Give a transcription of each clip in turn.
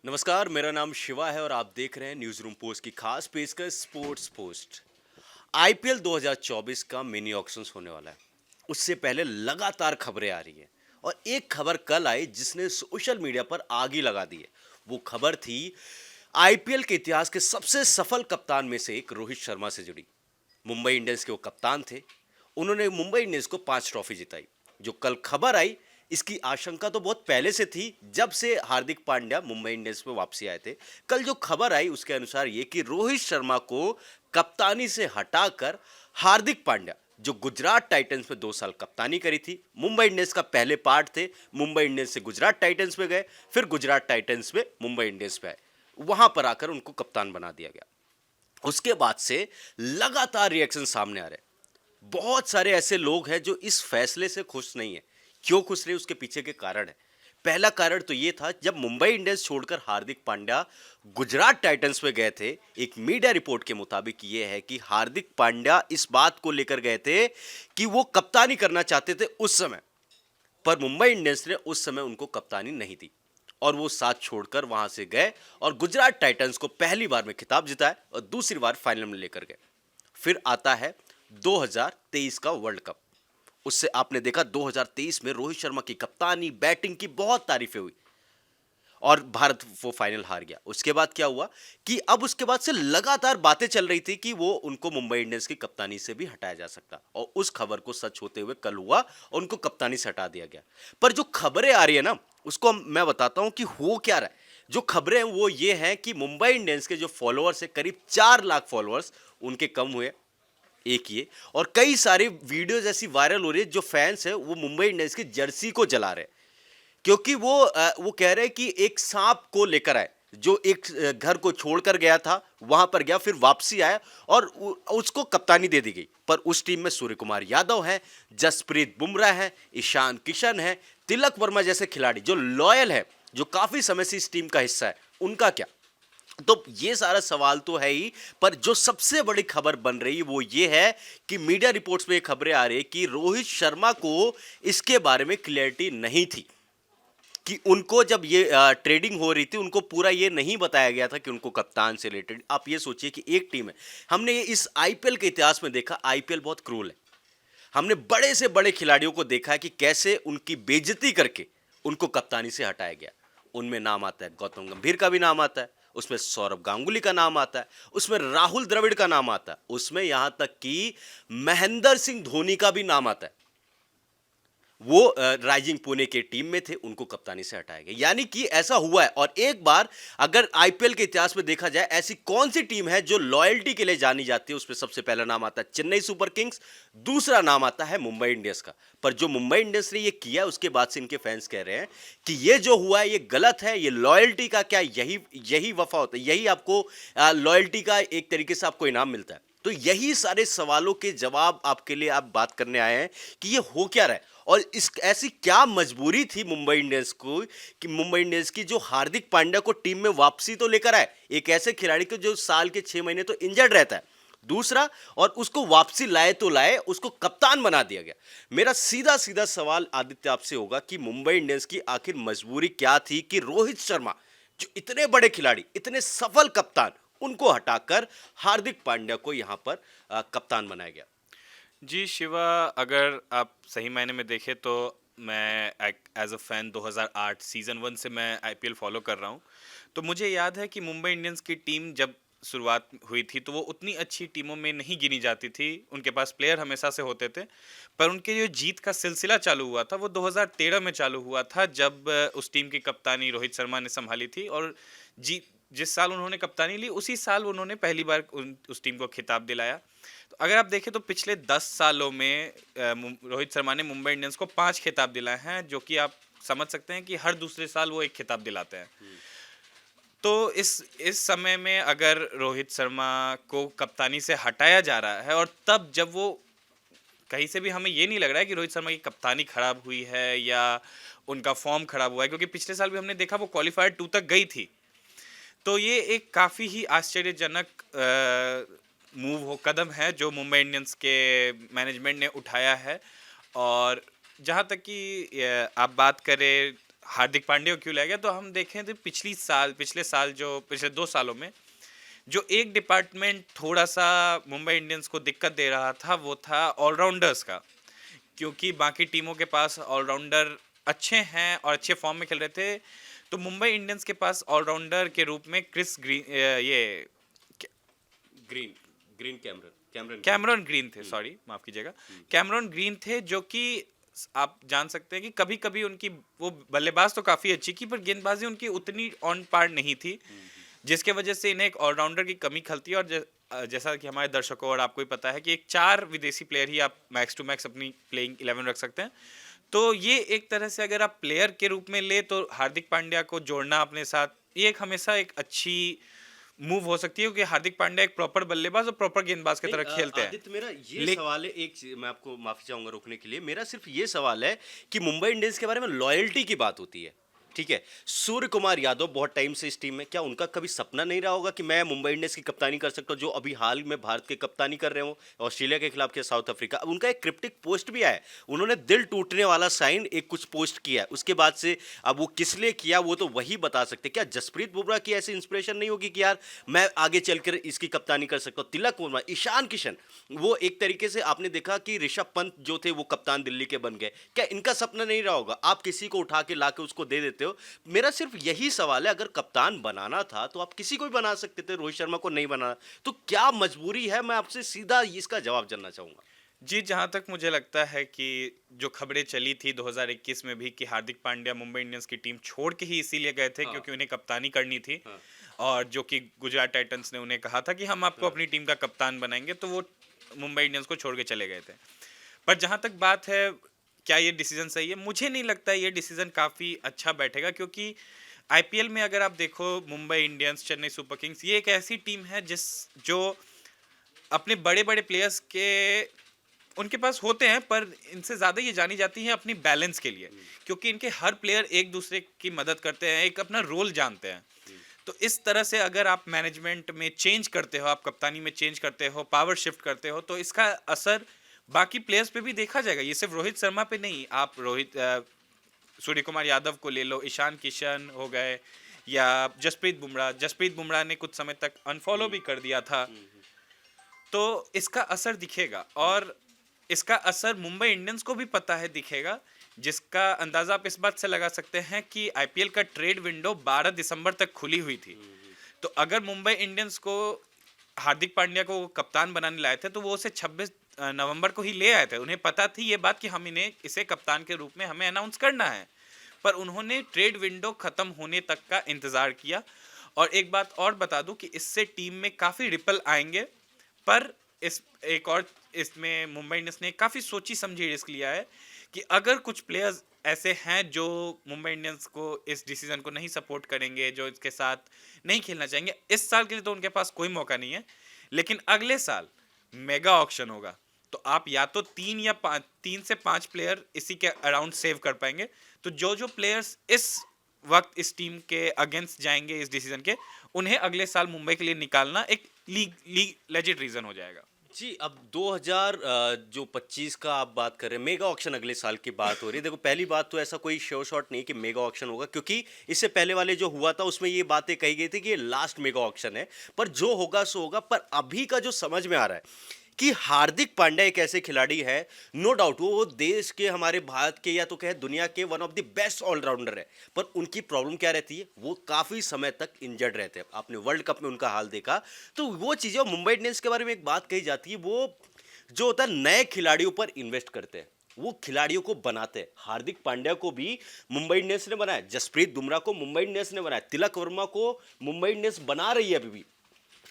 नमस्कार, मेरा नाम शिवा है और आप देख रहे हैं न्यूज़ रूम पोस्ट की खास पेशकश स्पोर्ट्स पोस्ट। आईपीएल 2024 का मिनी ऑक्शंस होने वाला है। उससे पहले लगातार खबरें आ रही हैं और एक खबर कल आई जिसने सोशल मीडिया पर आग ही लगा दी है। वो खबर थी आईपीएल के इतिहास के सबसे सफल कप्तान में से एक रोहित शर्मा से जुड़ी। मुंबई इंडियंस के वो कप्तान थे। उन्होंने मुंबई इंडियंस को 5 ट्रॉफी जिताई। जो कल खबर आई, इसकी आशंका तो बहुत पहले से थी, जब से हार्दिक पांड्या मुंबई इंडियंस में वापसी आए थे। कल जो खबर आई उसके अनुसार ये कि रोहित शर्मा को कप्तानी से हटाकर हार्दिक पांड्या, जो गुजरात टाइटंस में 2 साल कप्तानी करी थी, मुंबई इंडियंस का पहले पार्ट थे, मुंबई इंडियंस से गुजरात टाइटंस में गए, फिर गुजरात टाइटंस में मुंबई इंडियंस पे आए, वहां पर आकर उनको कप्तान बना दिया गया। उसके बाद से लगातार रिएक्शन सामने आ रहे हैं। बहुत सारे ऐसे लोग हैं जो इस फैसले से खुश नहीं है। क्यों खुश रहे, उसके पीछे के कारण है। पहला कारण तो ये था, जब मुंबई इंडियंस छोड़कर हार्दिक पांड्या गुजरात टाइटंस में गए थे, एक मीडिया रिपोर्ट के मुताबिक ये है कि हार्दिक पांड्या इस बात को लेकर गए थे कि वो कप्तानी करना चाहते थे उस समय, पर मुंबई इंडियंस ने उस समय उनको कप्तानी नहीं दी और वो साथ छोड़कर वहां से गए और गुजरात टाइटंस को पहली बार में खिताब जिताया और दूसरी बार फाइनल में लेकर गए। फिर आता है 2023 का वर्ल्ड कप। उससे आपने देखा 2023 में रोहित शर्मा की कप्तानी, बैटिंग की बहुत तारीफें हुई और भारत वो फाइनल हार गया। उसके बाद क्या हुआ कि अब उसके बाद से लगातार बातें चल रही थी कि वो उनको मुंबई इंडियंस की कप्तानी से भी हटाया जा सकता, और उस खबर को सच होते हुए कल हुआ और उनको कप्तानी से हटा दिया गया। पर जो खबरें आ रही है ना, उसको मैं बताता हूं कि हो क्या रहा है। जो खबरें हैं वो ये हैं कि मुंबई इंडियंस के जो फॉलोअर्स है, करीब 4 लाख फॉलोअर्स उनके कम हुए, एक ये, और कई सारी वीडियोज ऐसी वायरल हो रही है, जो फैंस है वो मुंबई इंडियंस की जर्सी को जला रहे हैं, क्योंकि वो कह रहे हैं कि एक सांप को लेकर आए, जो एक घर को छोड़कर गया था, वहां पर गया, फिर वापसी आया और उसको कप्तानी दे दी गई। पर उस टीम में सूर्य कुमार यादव है, जसप्रीत बुमराह है, ईशान किशन है, तिलक वर्मा जैसे खिलाड़ी जो लॉयल है, जो काफी समय से इस टीम का हिस्सा है, उनका क्या? तो ये सारा सवाल तो है ही, पर जो सबसे बड़ी खबर बन रही वो ये है कि मीडिया रिपोर्ट्स में खबरें आ रही है कि रोहित शर्मा को इसके बारे में क्लैरिटी नहीं थी, कि उनको जब ये ट्रेडिंग हो रही थी, उनको पूरा ये नहीं बताया गया था कि उनको कप्तान से रिलेटेड। आप ये सोचिए कि एक टीम है, हमने ये इस आईपीएल के इतिहास में देखा, आईपीएल बहुत क्रूल है। हमने बड़े से बड़े खिलाड़ियों को देखा है कि कैसे उनकी बेइज्जती करके उनको कप्तानी से हटाया गया। उनमें नाम आता है गौतम गंभीर का भी नाम आता है, उसमें सौरभ गांगुली का नाम आता है, उसमें राहुल द्रविड़ का नाम आता है, उसमें यहां तक कि महेंद्र सिंह धोनी का भी नाम आता है। वो राइजिंग पुणे के टीम में थे, उनको कप्तानी से हटाया गया। यानी कि ऐसा हुआ है। और एक बार अगर आईपीएल के इतिहास में देखा जाए, ऐसी कौन सी टीम है जो लॉयल्टी के लिए जानी जाती है, उसमें सबसे पहला नाम आता है चेन्नई सुपर किंग्स, दूसरा नाम आता है मुंबई इंडियंस का। पर जो मुंबई इंडियंस ने ये किया, उसके बाद से इनके फैंस कह रहे हैं कि ये जो हुआ है ये गलत है, ये लॉयल्टी का क्या, यही यही वफा होता है, यही आपको लॉयल्टी का एक तरीके से आपको इनाम मिलता है। तो यही सारे सवालों के जवाब आपके लिए आप बात करने आए हैं कि ये हो क्या रहा है और इस ऐसी क्या मजबूरी थी मुंबई इंडियंस को, कि मुंबई इंडियंस की जो हार्दिक पांड्या को टीम में वापसी तो लेकर आए, एक ऐसे खिलाड़ी को जो साल के 6 महीने तो इंजर्ड रहता है, दूसरा, और उसको वापसी लाए तो लाए, उसको कप्तान बना दिया गया। मेरा सीधा सीधा सवाल आदित्य आपसे होगा कि मुंबई इंडियंस की आखिर मजबूरी क्या थी कि रोहित शर्मा, जो इतने बड़े खिलाड़ी, इतने सफल कप्तान, उनको हटाकर हार्दिक पांड्या को यहां पर कप्तान बनाया गया। जी शिवा, अगर आप सही मायने में देखें तो मैं एज अ फैन 2008 सीज़न 1 से मैं आईपीएल फॉलो कर रहा हूँ। तो मुझे याद है कि मुंबई इंडियंस की टीम जब शुरुआत हुई थी तो वो उतनी अच्छी टीमों में नहीं गिनी जाती थी, उनके पास प्लेयर हमेशा से होते थे। पर उनके जो जीत का सिलसिला चालू हुआ था वो 2013 में चालू हुआ था, जब उस टीम की कप्तानी रोहित शर्मा ने संभाली थी। और जी, जिस साल उन्होंने कप्तानी ली उसी साल उन्होंने पहली बार उस टीम को खिताब दिलाया। तो अगर आप देखें तो पिछले 10 सालों में रोहित शर्मा ने मुंबई इंडियंस को 5 खिताब दिलाए हैं, जो कि आप समझ सकते हैं कि हर दूसरे साल वो एक खिताब दिलाते हैं। तो इस समय में अगर रोहित शर्मा को कप्तानी से हटाया जा रहा है, और तब जब वो कहीं से भी हमें ये नहीं लग रहा है कि रोहित शर्मा की कप्तानी खराब हुई है या उनका फॉर्म खराब हुआ है, क्योंकि पिछले साल भी हमने देखा वो क्वालिफायर 2 तक गई थी। तो ये एक काफ़ी ही आश्चर्यजनक कदम है जो मुंबई इंडियंस के मैनेजमेंट ने उठाया है। और जहाँ तक कि आप बात करें हार्दिक पांड्या को क्यों लाया गया, तो हम देखें तो पिछले 2 सालों में जो एक डिपार्टमेंट थोड़ा सा मुंबई इंडियंस को दिक्कत दे रहा था वो था ऑलराउंडर्स का, क्योंकि बाकी टीमों के पास ऑलराउंडर अच्छे हैं और अच्छे फॉर्म में खेल रहे थे। तो मुंबई इंडियंस के पास ऑलराउंडर के रूप में क्रिस ग्रीन, ये green green Cameron Cameron Cameron green थे, सॉरी माफ कीजिएगा, कैमरॉन ग्रीन थे, जो कि आप जान सकते हैं कि कभी कभी उनकी वो बल्लेबाज तो काफी अच्छी की, पर गेंदबाजी उनकी उतनी ऑन पार नहीं थी, जिसके वजह से इन्हें एक ऑलराउंडर की कमी खलती है। और जैसा कि हमारे दर्शकों और आपको ही पता है कि एक 4 विदेशी प्लेयर ही आप मैक्स टू मैक्स अपनी प्लेइंग 11 रख सकते हैं। तो ये एक तरह से अगर आप प्लेयर के रूप में ले तो हार्दिक पांड्या को जोड़ना अपने साथ, ये एक हमेशा एक अच्छी मूव हो सकती है, क्योंकि हार्दिक पांड्या एक प्रॉपर बल्लेबाज और प्रॉपर गेंदबाज की तरह खेलते हैं। आदित्य, मेरा ये सवाल है, मैं आपको माफी चाहूंगा रोकने के लिए, मेरा सिर्फ ये सवाल है कि मुंबई इंडियंस के बारे में लॉयल्टी की बात होती है, ठीक है, सूर्य कुमार यादव बहुत टाइम से इस टीम में, क्या उनका कभी सपना नहीं रहा होगा कि मैं मुंबई इंडियंस की कप्तानी कर सकता हूं, जो अभी हाल में भारत के कप्तानी कर रहे हो ऑस्ट्रेलिया के खिलाफ, के साउथ अफ्रीका। अब उनका एक क्रिप्टिक पोस्ट भी आया, उन्होंने दिल टूटने वाला साइन एक कुछ पोस्ट किया है, उसके बाद से अब वो किस लिए किया वो तो वही बता सकते। क्या जसप्रीत बुमराह की ऐसी इंस्पिरेशन नहीं होगी कि यार मैं आगे चलकर इसकी कप्तानी कर सकता हूँ? तिलक वर्मा, ईशान किशन, वो एक तरीके से आपने देखा कि ऋषभ पंत जो थे वो कप्तान दिल्ली के बन गए, क्या इनका सपना नहीं रहा होगा? आप किसी को उठा के ला के उसको दे देते हो। मेरा सिर्फ यही सवाल है, अगर कप्तान बनाना था तो आप किसी को भी बना सकते थे, रोहित शर्मा को नहीं बनाना, तो क्या मजबूरी है? मैं आपसे सीधा इसका जवाब जानना चाहूंगा। जी, जहाँ तक मुझे लगता है कि जो खबरें चली थी 2021 में भी कि हार्दिक पांड्या मुंबई इंडियंस की टीम छोड़ के ही इसीलिए गए थे क्योंकि उन्हें कप्तानी करनी थी, और जो कि गुजरात टाइटंस ने उन्हें कहा था कि हम आपको अपनी टीम का कप्तान बनाएंगे, तो वो मुंबई इंडियंस को छोड़ के चले गए थे। पर जहाँ तक बात है क्या ये डिसीजन सही है, मुझे नहीं लगता ये डिसीजन काफ़ी अच्छा बैठेगा, क्योंकि आईपीएल में अगर आप देखो Mumbai Indians, Chennai super Kings, ये एक ऐसी टीम है जो अपने बड़े बड़े प्लेयर्स के उनके पास होते हैं, पर इनसे ज़्यादा ये जानी जाती हैं अपनी बैलेंस के लिए, क्योंकि इनके हर प्लेयर एक दूसरे की मदद करते हैं, एक अपना रोल जानते हैं। तो इस तरह से अगर आप मैनेजमेंट में चेंज करते हो, आप कप्तानी में चेंज करते हो, पावर शिफ्ट करते हो, तो इसका असर बाकी प्लेयर्स पे भी देखा जाएगा। ये सिर्फ रोहित शर्मा पे नहीं, आप सूर्य कुमार यादव को ले लो, ईशान किशन हो गए, या जसप्रीत बुमराह ने कुछ समय तक अनफॉलो भी कर दिया था, तो इसका असर दिखेगा। और इसका असर मुंबई इंडियंस को भी पता है दिखेगा, जिसका अंदाजा आप इस बात से लगा सकते हैं कि आईपीएल का ट्रेड विंडो 12 दिसंबर तक खुली हुई थी। तो अगर मुंबई इंडियंस को हार्दिक पांड्या को कप्तान बनाने लाए थे तो वो उसे 26 नवंबर को ही ले आए थे। उन्हें पता थी ये बात कि हम इसे कप्तान के रूप में हमें अनाउंस करना है, पर उन्होंने ट्रेड विंडो खत्म होने तक का इंतजार किया। और एक बात और बता दूं कि इससे टीम में काफ़ी रिपल आएंगे, पर इसमें मुंबई इंडियंस ने काफ़ी सोची समझी रिस्क लिया है कि अगर कुछ प्लेयर्स ऐसे हैं जो मुंबई इंडियंस को इस डिसीजन को नहीं सपोर्ट करेंगे, जो इसके साथ नहीं खेलना चाहेंगे, इस साल के लिए तो उनके पास कोई मौका नहीं है, लेकिन अगले साल मेगा ऑक्शन होगा, तो आप या तो 3 से 5 प्लेयर इसी के अराउंड सेव कर पाएंगे। तो जो प्लेयर्स इस वक्त इस टीम के अगेंस्ट जाएंगे इस डिसीजन के, उन्हें अगले साल मुंबई के लिए निकालना एक लेजिट रीजन हो जाएगा। जी, अब 2025 का आप बात कर रहे हैं, मेगा ऑक्शन अगले साल की बात हो रही है। देखो, पहली बात तो ऐसा कोई श्योर शॉट नहीं कि मेगा ऑक्शन होगा, क्योंकि इससे पहले वाले जो हुआ था उसमें ये बातें कही गई थी कि ये लास्ट मेगा ऑक्शन है, पर जो होगा सो होगा। पर अभी का जो समझ में आ रहा है कि हार्दिक पांड्या एक ऐसे खिलाड़ी है, नो डाउट वो देश के, हमारे भारत के, या तो कहे दुनिया के one of the best allrounder है, पर उनकी प्रॉब्लम क्या रहती है, वो काफ़ी समय तक इंजर्ड रहते हैं। आपने वर्ल्ड कप में उनका हाल देखा, तो वो चीज़ें, मुंबई इंडियंस के बारे में एक बात कही जाती है, वो जो होता है नए खिलाड़ियों पर इन्वेस्ट करते हैं, वो खिलाड़ियों को बनाते हैं। हार्दिक पांड्या को भी मुंबई इंडियंस ने बनाया, जसप्रीत बुमराह को मुंबई इंडियंस ने बनाया, तिलक वर्मा को मुंबई इंडियंस बना रही है अभी भी।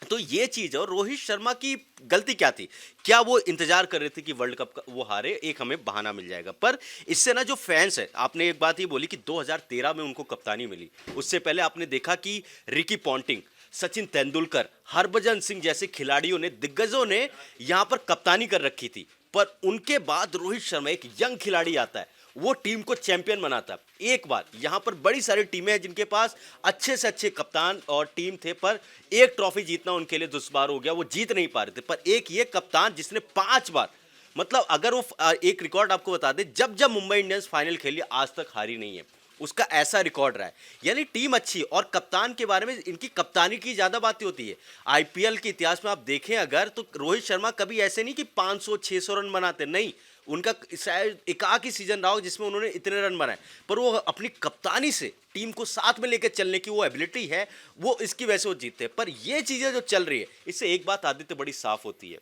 तो ये चीज, और रोहित शर्मा की गलती क्या थी? क्या वो इंतजार कर रहे थे कि वर्ल्ड कप का वो हारे, एक हमें बहाना मिल जाएगा? पर इससे ना जो फैंस है, आपने एक बात ये बोली कि 2013 में उनको कप्तानी मिली, उससे पहले आपने देखा कि रिकी पॉन्टिंग, सचिन तेंदुलकर, हरभजन सिंह जैसे खिलाड़ियों ने, दिग्गजों ने यहां पर कप्तानी कर रखी थी, पर उनके बाद रोहित शर्मा, एक यंग खिलाड़ी आता है, वो टीम को चैंपियन बनाता है। एक बार यहां पर बड़ी सारी टीमें हैं जिनके पास अच्छे से अच्छे कप्तान और टीम थे, पर एक ट्रॉफी जीतना उनके लिए दुश्वार हो गया, वो जीत नहीं पा रहे थे। पर एक ये कप्तान जिसने 5 बार, मतलब अगर वो एक रिकॉर्ड आपको बता दे, जब जब मुंबई इंडियंस फाइनल खेली आज तक हारी नहीं है, उसका ऐसा रिकॉर्ड रहा है। यानी टीम अच्छी है और कप्तान के बारे में इनकी कप्तानी की ज़्यादा बातें होती है। आईपीएल के इतिहास में आप देखें अगर तो रोहित शर्मा कभी ऐसे नहीं कि 500-600 रन बनाते, नहीं। उनका शायद एकाक ही सीजन रहा हो जिसमें उन्होंने इतने रन बनाए, पर वो अपनी कप्तानी से टीम को साथ में लेकर चलने की वो एबिलिटी है, वो इसकी वजह से वो जीतते हैं। पर ये चीज़ें जो चल रही है, इससे एक बात आदित्य बड़ी साफ होती है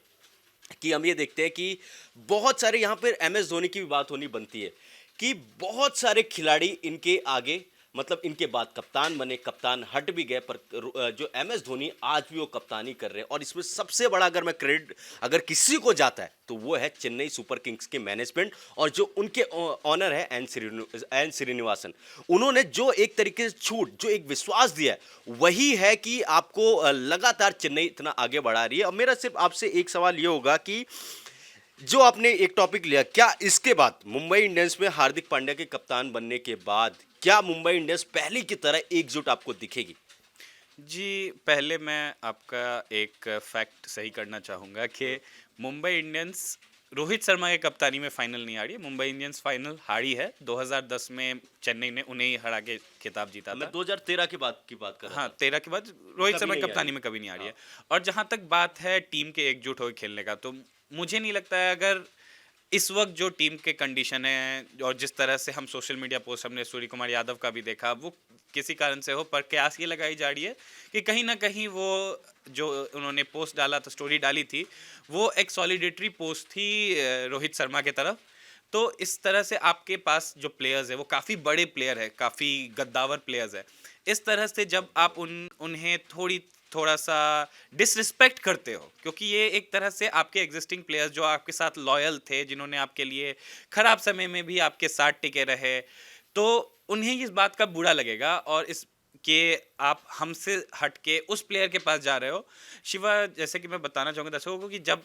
कि हम ये देखते हैं कि बहुत सारे यहाँ पर एमएस धोनी की भी बात होनी बनती है कि बहुत सारे खिलाड़ी इनके आगे, मतलब इनके बाद कप्तान बने, कप्तान हट भी गए, पर जो एमएस धोनी आज भी वो कप्तानी कर रहे हैं। और इसमें सबसे बड़ा अगर मैं क्रेडिट अगर किसी को जाता है तो वो है चेन्नई सुपर किंग्स के मैनेजमेंट और जो उनके ऑनर है एन श्रीनिवासन। उन्होंने जो एक तरीके से छूट, जो एक विश्वास दिया है, वही है कि आपको लगातार चेन्नई इतना आगे बढ़ा रही है। और मेरा सिर्फ आपसे एक सवाल ये होगा कि जो आपने एक टॉपिक लिया, क्या इसके बाद मुंबई इंडियंस में हार्दिक पांड्या के कप्तान बनने के बाद क्या मुंबई इंडियंस पहले की तरह एकजुट आपको दिखेगी? जी, पहले मैं आपका एक फैक्ट सही करना चाहूँगा कि मुंबई इंडियंस रोहित शर्मा के कप्तानी में फाइनल नहीं हारी है। मुंबई इंडियंस फाइनल हारी है 2010 में, चेन्नई ने उन्हें ही हरा के खिताब जीता मैं था। 2013 की बात कर रहा हाँ, था। 13 के बाद रोहित कभी शर्मा की नहीं कप्तानी हारी। में कभी नहीं हारी है। हाँ। और जहाँ तक बात है टीम के एकजुट होकर खेलने का, तो मुझे नहीं लगता है अगर इस वक्त जो टीम के कंडीशन है और जिस तरह से हम सोशल मीडिया पोस्ट हमने सूर्य कुमार यादव का भी देखा, वो किसी कारण से हो, पर कयास ये लगाई जा रही है कि कहीं ना कहीं वो जो उन्होंने पोस्ट डाला था, स्टोरी डाली थी, वो एक सॉलिडेटरी पोस्ट थी रोहित शर्मा की तरफ। तो इस तरह से आपके पास जो प्लेयर्स है वो काफ़ी बड़े प्लेयर है, काफ़ी गद्दावर प्लेयर्स है। इस तरह से जब आप उन्हें थोड़ा सा डिसरिस्पेक्ट करते हो, क्योंकि ये एक तरह से आपके एग्जिस्टिंग प्लेयर्स जो आपके साथ लॉयल थे, जिन्होंने आपके लिए खराब समय में भी आपके साथ टिके रहे, तो उन्हें इस बात का बुरा लगेगा और इस कि आप हमसे हट के उस प्लेयर के पास जा रहे हो। शिवा, जैसे कि मैं बताना चाहूँगा दर्शकों को कि जब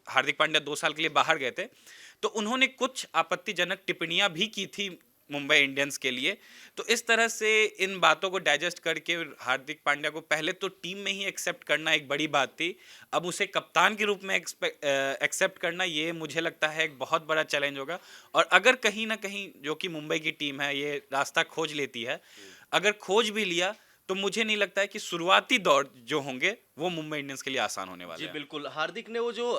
हार्दिक पांड्या 2 साल के लिए बाहर गए थे, तो उन्होंने कुछ आपत्तिजनक टिप्पणियां भी की थी मुंबई इंडियंस के लिए। तो इस तरह से इन बातों को डाइजेस्ट करके हार्दिक पांड्या को पहले तो टीम में ही एक्सेप्ट करना एक बड़ी बात थी, अब उसे कप्तान के रूप में एक्सेप्ट करना, ये मुझे लगता है एक बहुत बड़ा चैलेंज होगा। और अगर कहीं ना कहीं जो कि मुंबई की टीम है ये रास्ता खोज लेती है, अगर खोज भी लिया, तो मुझे नहीं लगता है कि शुरुआती दौर जो होंगे वो मुंबई इंडियंस के लिए आसान होने वाले जी हैं। बिल्कुल। हार्दिक ने वो जो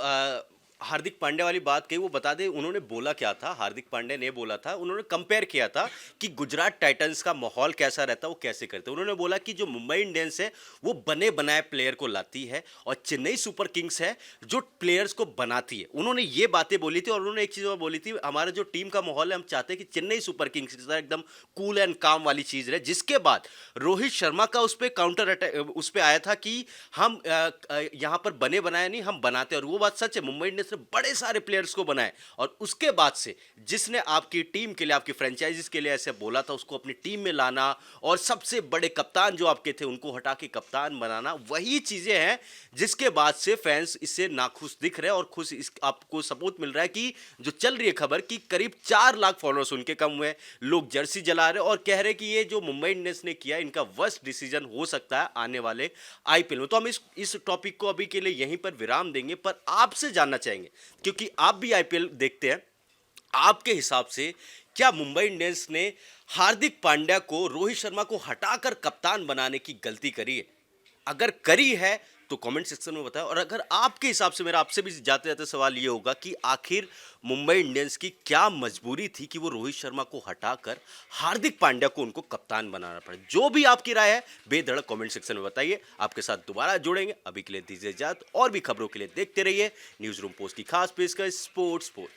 हार्दिक पांड्या वाली बात कही, वो बता दे उन्होंने बोला क्या था। हार्दिक पांड्या ने बोला था, उन्होंने कंपेयर किया था कि गुजरात टाइटंस का माहौल कैसा रहता है, वो कैसे करते हैं। उन्होंने बोला कि जो मुंबई इंडियंस है वो बने बनाए प्लेयर को लाती है और चेन्नई सुपर किंग्स है जो प्लेयर्स को बनाती है। उन्होंने ये बातें बोली थी और उन्होंने एक चीज़ और बोली थी, हमारा जो टीम का माहौल है, हम चाहते हैं कि चेन्नई सुपर किंग्स की तरह एकदम कूल एंड काम वाली चीज़ रहे। जिसके बाद रोहित शर्मा का उस पर काउंटर अटैक उस पर आया था कि हम यहाँ पर बने बनाए नहीं, हम बनाते हैं। और वो बात सच है, मुंबई इंडियंस ने बड़े सारे प्लेयर्स को बनाए और उसके बाद से जिसने आपकी टीम के लिए, आपकी फ्रेंचाइजीज के लिए ऐसे बोला था, उसको अपनी टीम में लाना और सबसे बड़े कप्तान जो आपके थे उनको हटा के कप्तान बनाना, वही चीजें हैं जिसके बाद से फैंस इससे नाखुश दिख रहे हैं। और खुश आपको सपोर्ट मिल रहा है कि जो चल रही है खबर कि करीब 4 लाख फॉलोअर्स उनके कम हुए, लोग जर्सी जला रहे और कह रहे कि ये जो मुंबई इंडियंस ने किया इनका वर्स्ट डिसीजन हो सकता है आने वाले आईपीएल में। तो हम इस टॉपिक को अभी के लिए यहीं पर विराम देंगे, पर आपसे जानना चाहेंगे क्योंकि आप भी आईपीएल देखते हैं, आपके हिसाब से क्या मुंबई इंडियंस ने हार्दिक पांड्या को, रोहित शर्मा को हटाकर कप्तान बनाने की गलती करी है? अगर करी है तो कमेंट सेक्शन में बताएं। और अगर आपके हिसाब से, मेरा आपसे भी जाते जाते सवाल ये होगा कि आखिर मुंबई इंडियंस की क्या मजबूरी थी कि वो रोहित शर्मा को हटाकर हार्दिक पांड्या को उनको कप्तान बनाना पड़े? जो भी आपकी राय है बेधड़क कमेंट सेक्शन में बताइए। आपके साथ दोबारा जुड़ेंगे, अभी के लिए दीजिए इजाजत। और भी खबरों के लिए देखते रहिए न्यूज रूम पोस्ट की खास पेशकश स्पोर्ट्स पोस्ट।